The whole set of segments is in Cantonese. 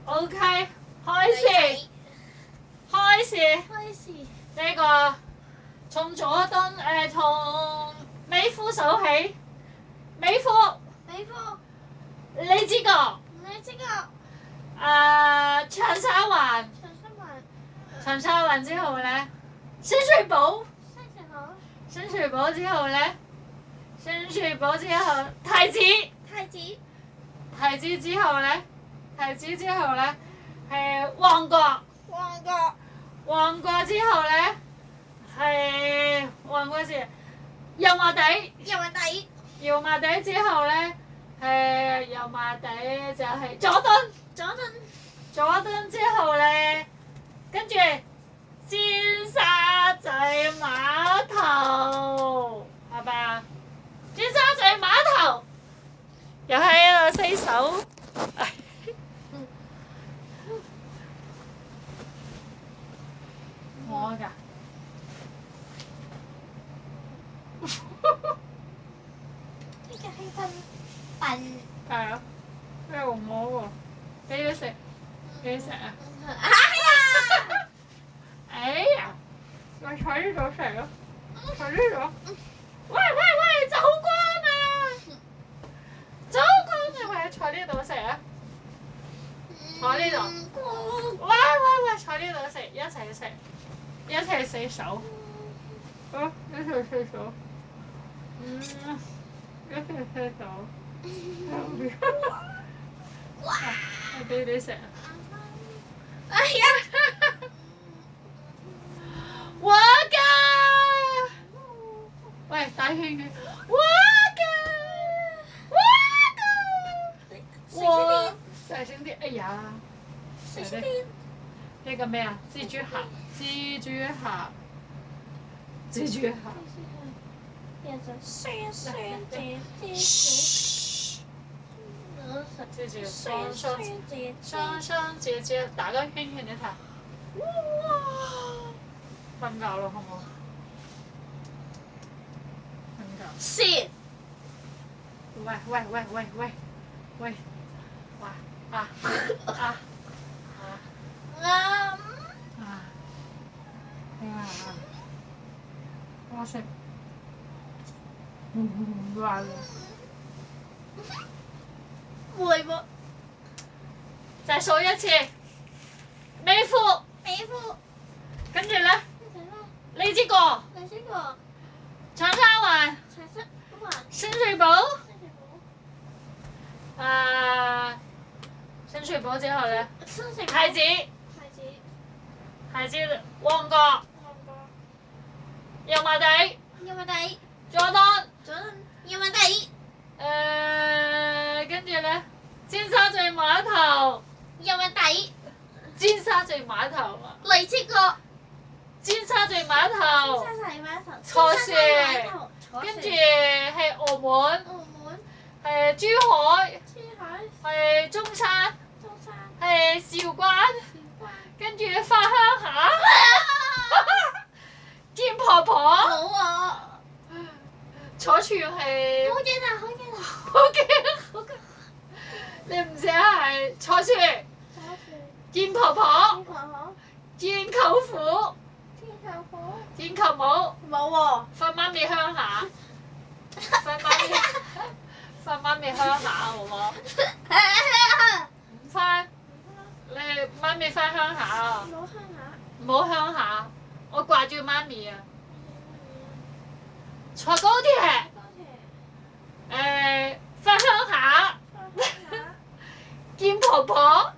OK， 開始。呢個從佐敦從美孚數起，美孚，荔枝角，長沙灣，長沙灣之後咧，深水埗之後咧，深水埗之後太子之後咧係旺角之後咧係油麻地之後咧係油麻地就係佐敦之後咧，跟住尖沙咀碼頭係咪啊？尖沙咀碼頭又喺度洗手。我㗎，係啊，咩紅帽喎？俾佢食啊！哎呀，我坐呢度食咯，坐呢度。喂，走光啊！你咪坐呢度食啊！坐呢度。喂，坐呢度食，一齊食。一齊洗手，一齊洗手，我俾你食。哎呀！我㗎，喂，大圈嘅，我㗎，小心啲，哎呀，呢個咩啊？蜘蛛俠。雙姐打個圈圈你睇。瞓覺咯，好唔好？瞓覺。喂，我食話咯，會喎，再數一次，美孚，跟住咧，荔枝角，長沙灣，深水埗，深水埗之後咧，太子，旺角。油麻地，佐敦，跟住咧，尖沙咀碼頭，尖沙咀碼頭，坐船，跟住係澳門，係珠海，係中山，係韶關，跟住返鄉下。見婆婆，坐船係好驚，你唔想係坐船？見婆婆，見舅父，見舅母，冇喎，翻媽咪鄉下，翻媽咪鄉下好冇？唔翻，你媽咪翻鄉下啊？冇鄉下。我掛住媽咪啊！坐高鐵，返鄉下，見婆婆，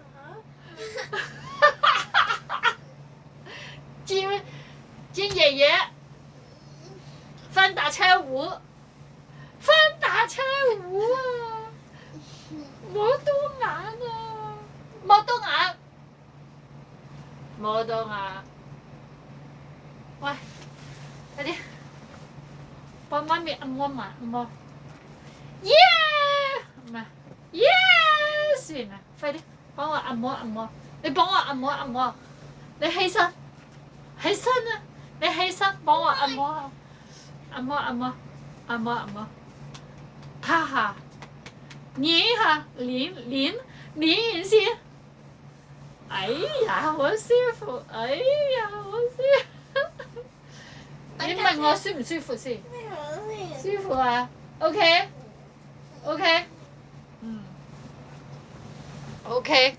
見爺爺，翻打車湖啊！冇多眼。喂，快啲，幫媽咪按摩嘛，按摩。耶！唔係，耶！算啦，快啲幫我按摩。你幫我按摩。你起身啊！你起身幫我按摩。拍下，捏下，捏完先。哎呀，好舒服！哎呀，好舒服！你問我舒唔舒服先？舒服啊！OK，OK，嗯，OK。